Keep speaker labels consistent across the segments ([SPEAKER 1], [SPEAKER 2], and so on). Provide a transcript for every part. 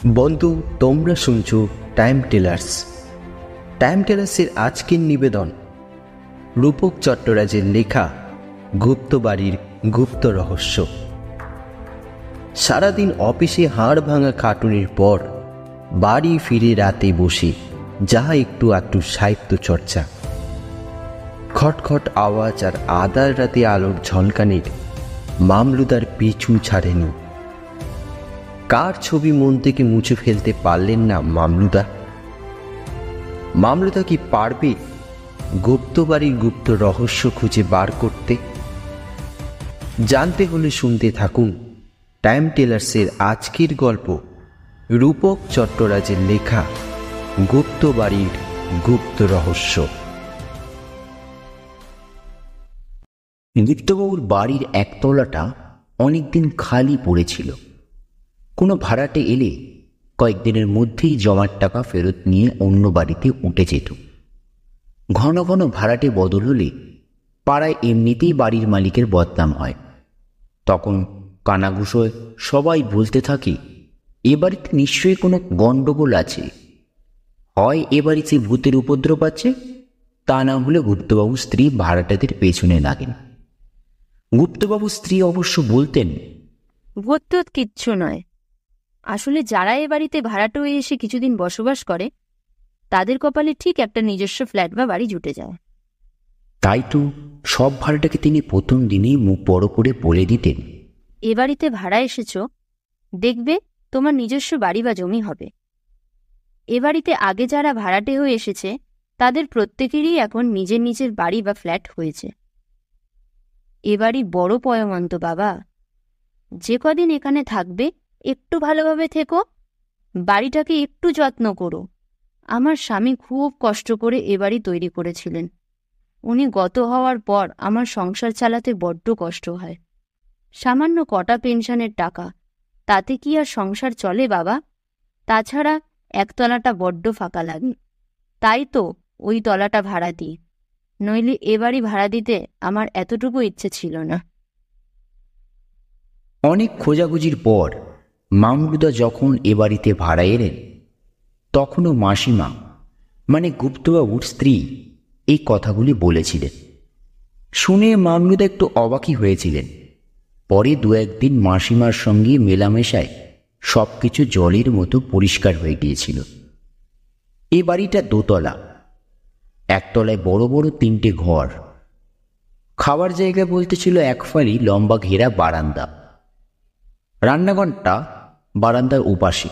[SPEAKER 1] বন্ধু, তোমরা শুনছো টাইম টেলার্স। টাইম টেলার্সের আজকের নিবেদন রূপক চট্টরাজের লেখা গুপ্ত বাড়ির গুপ্ত রহস্য। সারাদিন অফিসে হাড় ভাঙা খাটুনির পর বাড়ি ফিরে রাতে বসে যাহা একটু আধটু সাহিত্য চর্চা। খটখট আওয়াজ আর আধার রাতে আলোর ঝলকানির মামলুদার পিছু ছাড়েনি। কার ছবি মন থেকে মুছে ফেলতে পারলেন না মামলুদা? মামলুদা কি পারবে গুপ্ত বাড়ির গুপ্ত রহস্য খুঁজে বার করতে? জানতে হলে শুনতে থাকুন টাইম টেলার্সের আজকের গল্প রূপক চট্টরাজের লেখা গুপ্ত বাড়ির গুপ্ত রহস্য।
[SPEAKER 2] গুপ্তবাবুর বাড়ির একতলাটা অনেকদিন খালি পড়েছিল। কোনো ভাড়াটে এলে কয়েকদিনের মধ্যেই জমার টাকা ফেরত নিয়ে অন্য বাড়িতে উঠে যেত। ঘন ঘন ভাড়াটে বদল হলে পাড়ায় এমনিতেই বাড়ির মালিকের বদনাম হয়। তখন কানাঘুষোয় সবাই বলতে থাকে, এ বাড়িতে নিশ্চয়ই কোনো গণ্ডগোল আছে, হয় এ বাড়িতে ভূতের উপদ্রব আছে, তা না হলে গুপ্তবাবুর স্ত্রী ভাড়াটাদের পেছনে লাগেন। গুপ্তবাবুর স্ত্রী অবশ্য বলতেন,
[SPEAKER 3] ভূত কিচ্ছু নয়, আসলে যারা এ বাড়িতে ভাড়াটে হয়ে এসে কিছুদিন বসবাস করে তাদের কপালে ঠিক একটা নিজস্ব ফ্ল্যাট বা বাড়ি জুটে যায়।
[SPEAKER 2] তাই তো সব ভাড়াটাকে তিনি প্রথম দিনেই মুখ বড় করে বলে দিতেন,
[SPEAKER 3] এ বাড়িতে ভাড়া এসেছ, দেখবে তোমার নিজস্ব বাড়ি বা জমি হবে। এ বাড়িতে আগে যারা ভাড়াটে হয়ে এসেছে তাদের প্রত্যেকেরই এখন নিজের নিজের বাড়ি বা ফ্ল্যাট হয়েছে। এ বাড়ি বড় পয়মন্ত বাবা, যে কদিন এখানে থাকবে একটু ভালোভাবে থেকো, বাড়িটাকে একটু যত্ন করো। আমার স্বামী খুব কষ্ট করে এ বাড়ি তৈরি করেছিলেন। উনি গত হওয়ার পর আমার সংসার চালাতে বড্ড কষ্ট হয়। সামান্য কটা পেনশনের টাকা, তাতে কি আর সংসার চলে বাবা? তাছাড়া একতলাটা বড্ড ফাঁকা লাগে, তাই তো ওই তলাটা ভাড়া দিই, নইলে এ বাড়ি ভাড়া দিতে আমার এতটুকু ইচ্ছে ছিল না।
[SPEAKER 2] অনেক খোঁজাখুঁজির পর মামলুদা যখন এ বাড়িতে ভাড়া এলেন, তখনও মাসিমা মানে গুপ্তবাবুর স্ত্রী এই কথাগুলি বলেছিলেন। শুনে মামলুদা একটু অবাকই হয়েছিলেন। পরে দু একদিন মাসিমার সঙ্গে মেলামেশায় সব কিছু জলের মতো পরিষ্কার হয়ে গিয়েছিল। এ বাড়িটা দোতলা, একতলায় বড় বড় তিনটে ঘর, খাবার জায়গা বলতে ছিল এক ফালি লম্বা ঘেরা বারান্দা। রান্নাঘরটা বারান্দার ওপাশে,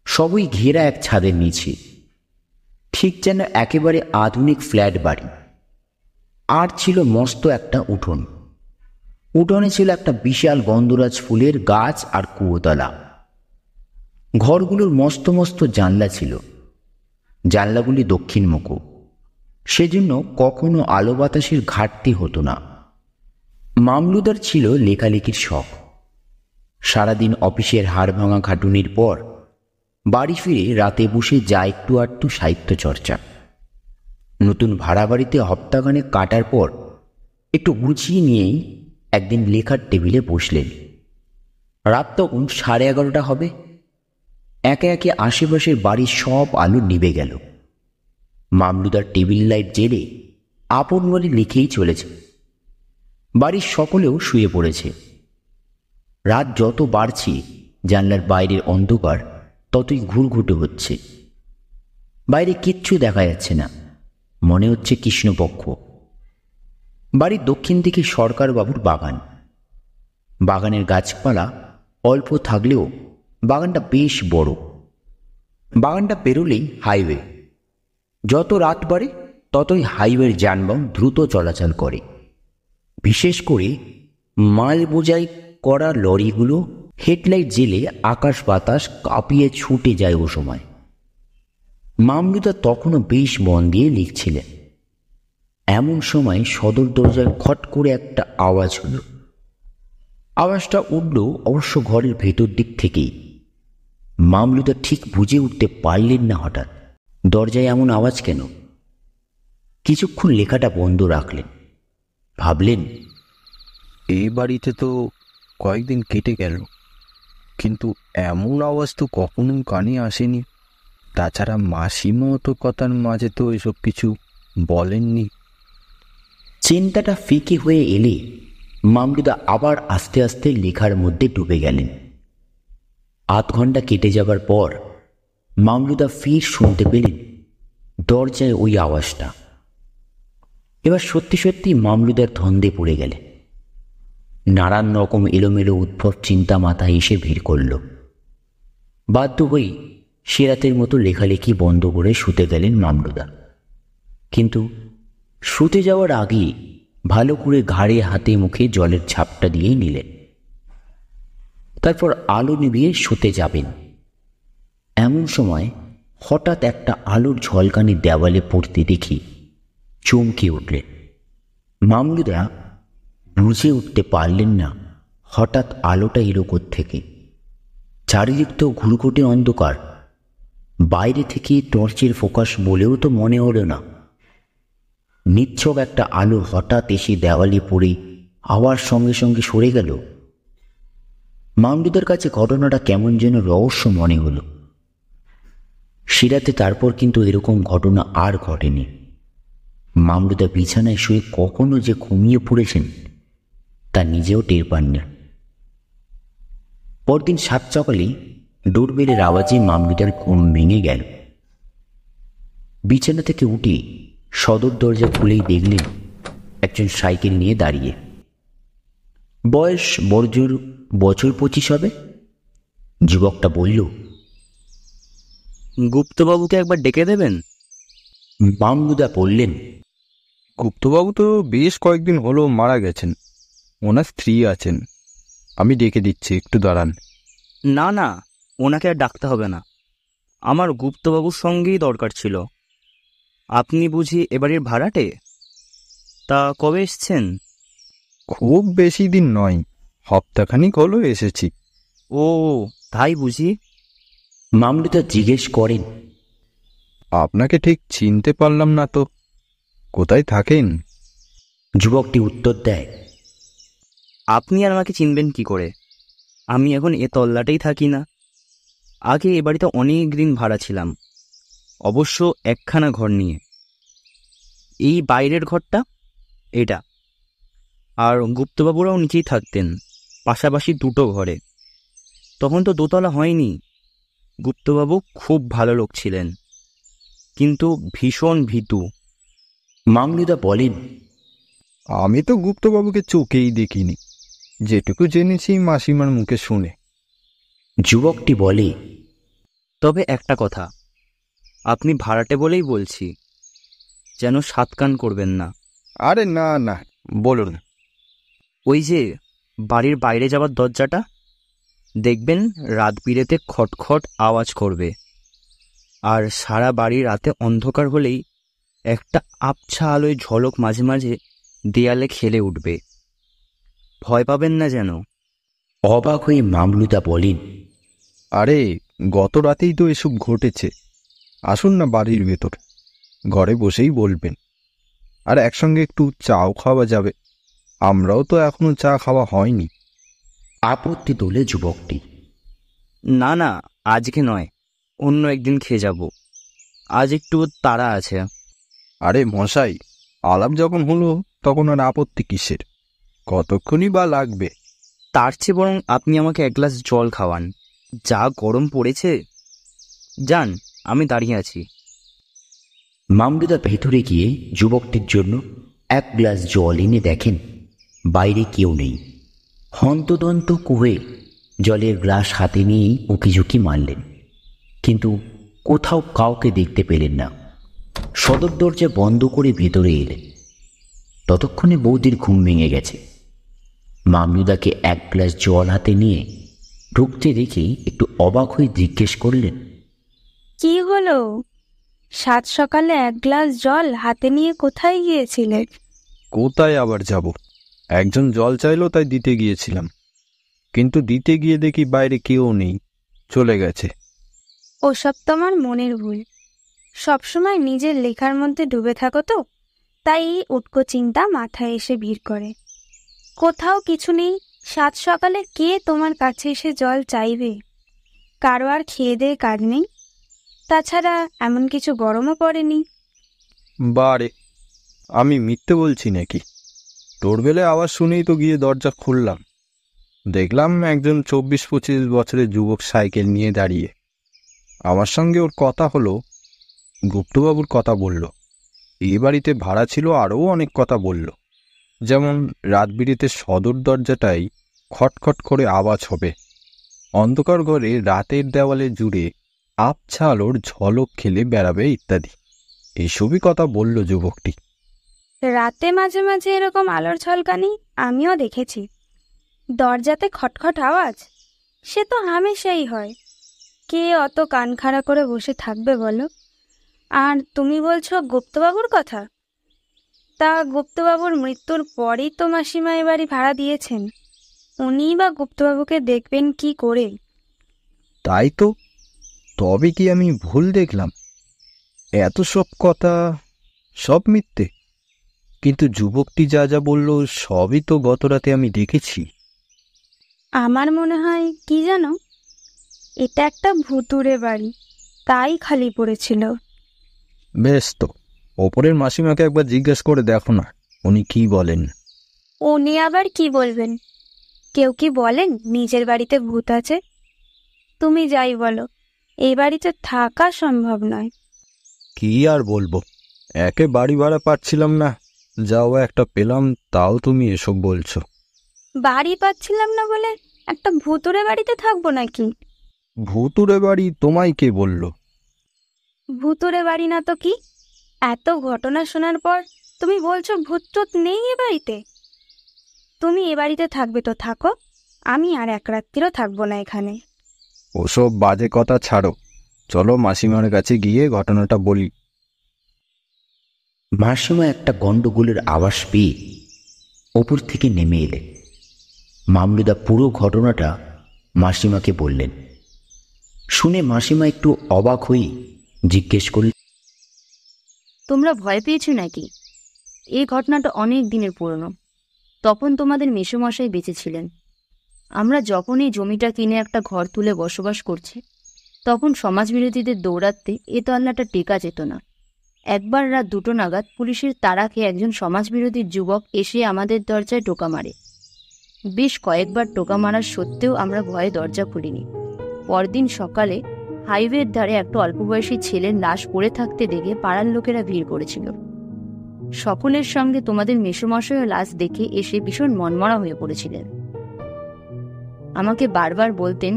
[SPEAKER 2] সবই ঘেরা এক ছাদের নিচে, ঠিক যেন একেবারে আধুনিক ফ্ল্যাট বাড়ি। আর ছিল মস্ত একটা উঠোন, উঠোনে ছিল একটা বিশাল গন্ধরাজ ফুলের গাছ আর কুয়োতলা। ঘরগুলোর মস্ত মস্ত জানলা ছিল, জানলাগুলি দক্ষিণমুখী, সেজন্য কখনো আলো বাতাসের ঘাটতি হতো না। মামলুদার ছিল লেখালেখির শখ। সারাদিন অফিসের হাড় ভাঙা খাটুনির পর বাড়ি ফিরে রাতে বসে যা একটু আধটু সাহিত্য চর্চা। নতুন ভাড়া বাড়িতে হপ্তাখানেক কাটার পর একটু গুছিয়ে নিয়েই একদিন লেখার টেবিলে বসলেন। রাত তখন 11:30 হবে। একে একে আশেপাশের বাড়ির সব আলো নিভে গেল। মামলুদার টেবিল লাইট জেলে আপন বলে লিখেই চলেছে। বাড়ির সকলেও শুয়ে পড়েছে। রাত যত বাড়ছে জানলার বাইরের অন্ধকার ততই ঘুরঘুটে হচ্ছে। বাইরে কিচ্ছু দেখা যাচ্ছে না, মনে হচ্ছে কৃষ্ণপক্ষ। বাড়ির দক্ষিণ দিকে সরকারবাবুর বাগান। বাগানের গাছপালা অল্প থাকলেও বাগানটা বেশ বড়। বাগানটা পেরোলেই হাইওয়ে। যত রাত বাড়ে ততই হাইওয়ের যানবাহন দ্রুত চলাচল করে। বিশেষ করে মাল বোঝাই করা লরিগুলো হেডলাইট জেলে আকাশ বাতাস কাঁপিয়ে ছুটে যায় ও সময়। মামলুদা তখনও বেশ মন দিয়ে লিখছিলেন। এমন সময় সদর দরজায় খট করে একটা আওয়াজ হলো। আওয়াজটা উঠল অবশ্য ঘরের ভেতর দিক থেকেই। মামলুদা ঠিক বুঝে উঠতে পারলেন না হঠাৎ দরজায় এমন আওয়াজ কেন। কিছুক্ষণ লেখাটা বন্ধ রাখলেন, ভাবলেন,
[SPEAKER 1] এই বাড়িতে তো কয়েকদিন কেটে গেল, কিন্তু এমন আওয়াজ তো কখনো কানে আসেনি। তাছাড়া মাসিমাও তো কথার মাঝে তো এসব কিছু বলেননি।
[SPEAKER 2] চিন্তাটা ফিকে হয়ে এলে মামলুদা আবার আস্তে আস্তে লেখার মধ্যে ডুবে গেলেন। আধ ঘন্টা কেটে যাবার পর মামলুদা ফির শুনতে পেলেন দরজায় ওই আওয়াজটা। এবার সত্যি সত্যি মামলুদার ধন্দে পড়ে গেলে। নানান রকম এলোমেলো উদ্ভব চিন্তা মাথায় এসে ভিড় করল। বাধ্য হয়ে সে রাতের মতো লেখালেখি বন্ধ করে শুতে গেলেন মামলুদা। কিন্তু শুতে যাওয়ার আগে ভালো করে ঘাড়ে হাতে মুখে জলের ছাপটা দিয়ে নিলেন। তারপর আলো নিভিয়ে শুতে যাবেন। এমন সময় হঠাৎ একটা আলোর ঝলকানি দেওয়ালে পড়তে দেখি চমকে উঠলেন। মামলুদা বুঝে উঠতে পারলেন না হঠাৎ আলোটা এলো থেকে। চারিদিক তো ঘুরঘুটে অন্ধকার, বাইরে থেকে টর্চের ফোকাস বলেও তো মনে হলো না। নিচ্ছক একটা আলো হঠাৎ এসে দেওয়ালে পড়ে আওয়ার সঙ্গে সঙ্গে সরে গেল। মামলুদার কাছে ঘটনাটা কেমন যেন রহস্য মনে হলো। সিরাতে তারপর কিন্তু এরকম ঘটনা আর ঘটেনি। মামলুদা বিছানায় শুয়ে কখনো যে ঘুমিয়ে পড়েছেন তা নিজেও টের পান না। পরদিন সাত সকালে ডোরবেলের আওয়াজে মামলুদার ঘুম ভেঙে গেল। বিছানা থেকে উঠে সদর দরজা খুলেই দেখলেন একজন সাইকেল নিয়ে দাঁড়িয়ে। বয়স বড়জোর বছর 25 হবে। যুবকটা বলল,
[SPEAKER 4] গুপ্তবাবুকে একবার ডেকে দেবেন।
[SPEAKER 2] মামলুদা বললেন,
[SPEAKER 1] গুপ্তবাবু তো বেশ কয়েকদিন হলো মারা গেছেন। ওনার স্ত্রী আছেন, আমি ডেকে দিচ্ছি, একটু দাঁড়ান।
[SPEAKER 4] না না, ওনাকে আর ডাকতে হবে না, আমার গুপ্তবাবুর সঙ্গেই দরকার ছিল। আপনি বুঝি এবারের ভাড়াটে? তা কবে এসছেন?
[SPEAKER 1] খুব বেশি দিন নয়, সপ্তাহখানিক হলো এসেছি।
[SPEAKER 4] ও তাই বুঝি।
[SPEAKER 2] মামলুদা জিজ্ঞেস করেন,
[SPEAKER 1] আপনাকে ঠিক চিনতে পারলাম না তো, কোথায় থাকেন?
[SPEAKER 2] যুবকটি উত্তর দেয়,
[SPEAKER 4] আপনি আর আমাকে চিনবেন কি করে? আমি এখন এ তল্লাটেই থাকি না। আগে এ বাড়িতে অনেক দিন ভাড়া ছিলাম, অবশ্য একখানা ঘর নিয়ে। এই বাইরের ঘরটা এটা, আর গুপ্তবাবুরাও নিচেই থাকতেন, পাশাপাশি দুটো ঘরে। তখন তো দোতলা হয়নি। গুপ্তবাবু খুব ভালো লোক ছিলেন, কিন্তু ভীষণ ভীতু।
[SPEAKER 2] মামলুদা বলেন,
[SPEAKER 1] আমি তো গুপ্তবাবুকে চোখেই দেখিনি, যেটুকু জেনেছি মাসিমার মুখে শুনে।
[SPEAKER 2] যুবকটি বলে,
[SPEAKER 4] তবে একটা কথা, আপনি ভাড়াটে বলেই বলছি, যেন সাতকান করবেন না।
[SPEAKER 1] আরে না না, বলুন।
[SPEAKER 4] ওই যে বাড়ির বাইরে যাওয়ার দরজাটা, দেখবেন রাত বিরেতে খটখট আওয়াজ করবে, আর সারা বাড়ি রাতে অন্ধকার হলেই একটা আবছা আলোয় ঝলক মাঝে মাঝে দেয়ালে খেলে উঠবে। ভয় পাবেন না যেন।
[SPEAKER 2] অবাক হয়ে মামলুদা বলেন,
[SPEAKER 1] আরে গত রাতেই তো এসব ঘটেছে। আসুন না বাড়ির ভেতর, ঘরে বসেই বলবেন, আর একসঙ্গে একটু চাও খাওয়া যাবে। আমরাও তো এখনো চা খাওয়া হয়নি।
[SPEAKER 2] আপত্তি তোলে যুবকটি।
[SPEAKER 4] না না, আজকে নয়, অন্য একদিন খেয়ে যাব, আজ একটু তাড়া আছে।
[SPEAKER 1] আরে মশাই, আলাপ যখন হলো তখন আর আপত্তি কিসের? কতক্ষণই বা লাগবে?
[SPEAKER 4] তার চেয়ে বরং আপনি আমাকে এক গ্লাস জল খাওয়ান, যা গরম পড়েছে। যান, আমি দাঁড়িয়ে আছি।
[SPEAKER 2] মামলুদা ভেতরে গিয়ে যুবকটির জন্য এক গ্লাস জল এনে দেখেন বাইরে কেউ নেই। হন্তদন্ত কুহে জলের গ্লাস হাতে নিয়েই উঁকিঝুঁকি মারলেন, কিন্তু কোথাও কাউকে দেখতে পেলেন না। সদর দরজা বন্ধ করে ভেতরে এলেন। ততক্ষণে বৌদির ঘুম ভেঙে গেছে। মামলুদাকে এক গ্লাস জল হাতে নিয়ে ঢুকতে দেখে একটু অবাক হয়ে জিজ্ঞেস করলেন,
[SPEAKER 5] কি হলো? সাত সকালে এক গ্লাস জল হাতে নিয়ে কোথায় গিয়েছিলে?
[SPEAKER 1] কোথায় আবার যাব? একজন জল চাইলো তাই দিতে গিয়েছিলাম, কিন্তু দিতে গিয়ে দেখি বাইরে কেউ নেই, চলে গেছে।
[SPEAKER 5] ওসব তোমার মনের ভুল। সবসময় নিজের লেখার মধ্যে ডুবে থাকো তো, তাই এই উটকো চিন্তা মাথায় এসে ভিড় করে। কোথাও কিছু নেই সাত সকালে কে তোমার কাছে এসে জল চাইবে? কারো আর খেয়ে দেয়ে কাজ নেই, তাছাড়া এমন কিছু গরমও পড়েনি।
[SPEAKER 6] বারে, আমি মিথ্যে বলছি নাকি? ডোরবেলে আওয়াজ শুনেই তো গিয়ে দরজা খুললাম। দেখলাম একজন 24-25 বছরের যুবক সাইকেল নিয়ে দাঁড়িয়ে। আমার সঙ্গে ওর কথা হলো, গুপ্তবাবুর কথা বলল, এই বাড়িতে ভাড়া ছিল, আরও অনেক কথা বলল। যেমন রাত বিরেতে সদর দরজাটাই খটখট করে আওয়াজ হবে, অন্ধকার ঘরে রাতের দেওয়ালে জুড়ে আবছা আলোর ঝলক খেলে বেড়াবে ইত্যাদি। এইসবই কথা বলল যুবকটি।
[SPEAKER 5] রাতে মাঝে মাঝে এরকম আলোর ঝলকানি আমিও দেখেছি। দরজাতে খটখট আওয়াজ, সে তো হামেশাই হয়। কে অত কান খাড়া করে বসে থাকবে বলো? আর তুমি বলছো গুপ্তবাবুর কথা? তা গুপ্তবাবুর মৃত্যুর পরেই তো মাসিমা এ বাড়ি ভাড়া দিয়েছেন। উনিই বা গুপ্তবাবুকে দেখবেন কি করে?
[SPEAKER 6] তাই তো, তবে কি আমি ভুল দেখলাম? এত সব কথা সব মিথ্যে? কিন্তু যুবকটি যা যা বলল সবই তো গত রাতে আমি দেখেছি।
[SPEAKER 5] আমার মনে হয় কি জানো, এটা একটা ভুতুড়ে বাড়ি, তাই খালি পড়েছিল।
[SPEAKER 6] বেশ তো, ওপরের মাসিমাকে একবার জিজ্ঞেস করে দেখো না, উনি কি বলেন।
[SPEAKER 5] উনি আবার কি বলবেন? কেউ কি বলেন নিজের বাড়িতে ভূত আছে? তুমি যাই বলো, এই বাড়িতে থাকা সম্ভব নয়।
[SPEAKER 6] কি আর বলবো, একে বাড়ি ভাড়া পাচ্ছিলাম না, যাও একটা পেলাম, তাও তুমি এসব বলছো।
[SPEAKER 5] বাড়ি পাচ্ছিলাম না বলে একটা ভুতুড়ে বাড়িতে থাকবো নাকি?
[SPEAKER 6] ভুতুড়ে বাড়ি তোমায় কে বলল?
[SPEAKER 5] ভুতুড়ে বাড়ি না তো কি? এত ঘটনা শোনার পর তুমি বলছো ভূত টুত নেই এ বাড়িতে? তুমি এ বাড়িতে থাকবে তো থাকো, আমি আর এক রাত্রিরও থাকবো না এখানে।
[SPEAKER 6] ওসব বাজে কথা ছাড়ো, চলো মাসিমার কাছে গিয়ে ঘটনাটা বলি।
[SPEAKER 2] মাসিমা একটা গণ্ডগোলের আওয়াজ পেয়ে ওপর থেকে নেমে এলেন। মামলুদা পুরো ঘটনাটা মাসিমাকে বললেন। শুনে মাসিমা একটু অবাক হয়ে জিজ্ঞেস করলেন,
[SPEAKER 3] তোমরা ভয় পেয়েছো নাকি? এই ঘটনাটা অনেক দিনের পুরনো। তখন তোমাদের মেসোমশাই বেঁচে ছিলেন। আমরা যখন এই জমিটা কিনে একটা ঘর তুলে বসবাস করছি, তখন সমাজবিরোধীদের দৌড়াতে এ তল্লাটা টেকা যেত না। একবার রাত 2টো নাগাদ পুলিশের তাড়া খেয়ে একজন সমাজবিরোধী যুবক এসে আমাদের দরজায় টোকা মারে। বেশ কয়েকবার টোকা মারার সত্ত্বেও আমরা ভয়ে দরজা খুলিনি। পরদিন সকালে হাইওয়ের ধারে একটা অল্পবয়সী ছেলের লাশ পড়ে থাকতে দেখে পাড়ার লোকেরা ভিড় করেছিল। সকলের সঙ্গে তোমাদের মেসোমশাইও লাশ দেখে এসে ভীষণ মনমরা হয়ে পড়েছিলেন। আমাকে বারবার বলতেন,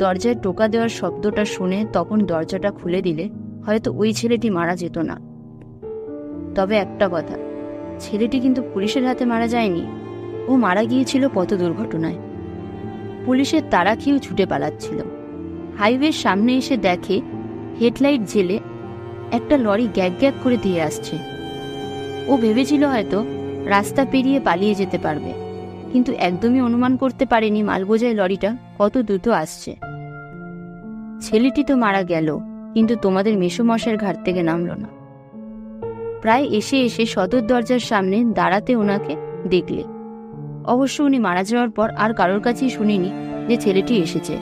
[SPEAKER 3] দরজায় টোকা দেওয়ার শব্দটা শুনে তখন দরজাটা খুলে দিলে হয়তো ওই ছেলেটি মারা যেত না। তবে একটা কথা, ছেলেটি কিন্তু পুলিশের হাতে মারা যায়নি, ও মারা গিয়েছিল পথ দুর্ঘটনায়। পুলিশের তাড়া খেয়েও ছুটে পালাচ্ছিল। হাইওয়ের সামনে এসে দেখে হেডলাইট জেলে একটা লরি গ্যাগ গ্যাগ করে দিয়ে আসছে। ও ভেবেছিল হয়তো রাস্তা পেরিয়ে পালিয়ে যেতে পারবে, কিন্তু একদমই অনুমান করতে পারেনি মালবোঝাই লরিটা কত দ্রুত আসছে। ছেলেটি তো মারা গেল, কিন্তু তোমাদের মেসোমশাইয়ের ঘাট থেকে নামল না। প্রায় এসে এসে সদর দরজার সামনে দাঁড়াতে ওনাকে দেখলে। অবশ্য উনি মারা যাওয়ার পর আর কারোর কাছেই শুনিনি যে ছেলেটি এসেছে।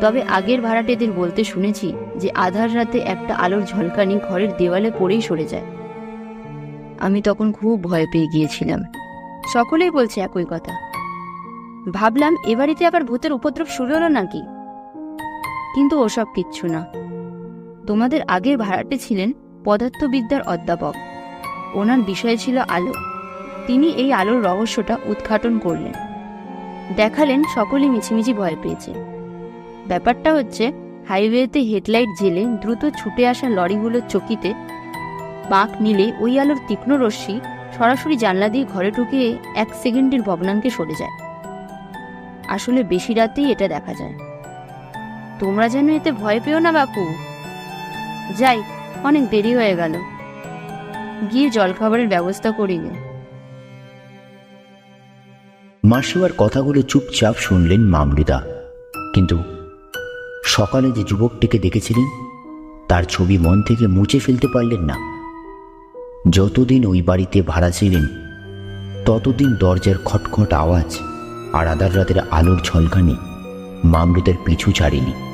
[SPEAKER 3] তবে আগের ভাড়াটেদের বলতে শুনেছি যে আধার রাতে একটা আলোর ঝলকানি ঘরের দেওয়ালে পড়েই সরে যায়। আমি তখন খুব ভয় পেয়ে গিয়েছিলাম। সকলেই বলছে একই কথা। ভাবলাম এ বাড়িতে আবার ভূতের উপদ্রব শুরু হলো নাকি, কিন্তু ওসব কিচ্ছু না। তোমাদের আগের ভাড়াটে ছিলেন পদার্থবিদ্যার অধ্যাপক। ওনার বিষয় ছিল আলো। তিনি এই আলোর রহস্যটা উদ্ঘাটন করলেন। দেখালেন সকলেই মিছিমিছি ভয় পেয়েছে। ব্যাপারটা হচ্ছে, হাইওয়েতে হেডলাইট জেলে দ্রুত ছুটে আসা লরিগুলোর চকিতে বাঁক নিলে ওই আলোর তীক্ষ্ণ রশ্মি সরাসরি জানলা দিয়ে ঘরে ঢুকে 1 সেকেন্ডের ভগ্নাঙ্কে সরে যায়। আসলে বেশি রাতেই এটা দেখা যায়। তোমরা যেন এতে ভয় পেও না বাপু। যাই, অনেক দেরি হয়ে গেল, গিয়ে জলখাবারের ব্যবস্থা করিবে।
[SPEAKER 2] মাসিমার কথাগুলো চুপচাপ শুনলেন মামলুদা। কিন্তু সকালে যে যুবকটিকে দেখেছিলেন তার ছবি মন থেকে মুছে ফেলতে পারলেন না। যতদিন ওই বাড়িতে ভাড়া ছিলেন ততদিন দরজার খটখট আওয়াজ আর আধার রাতের আলোর ঝলকানি মামলুদের পিছু ছাড়েনি।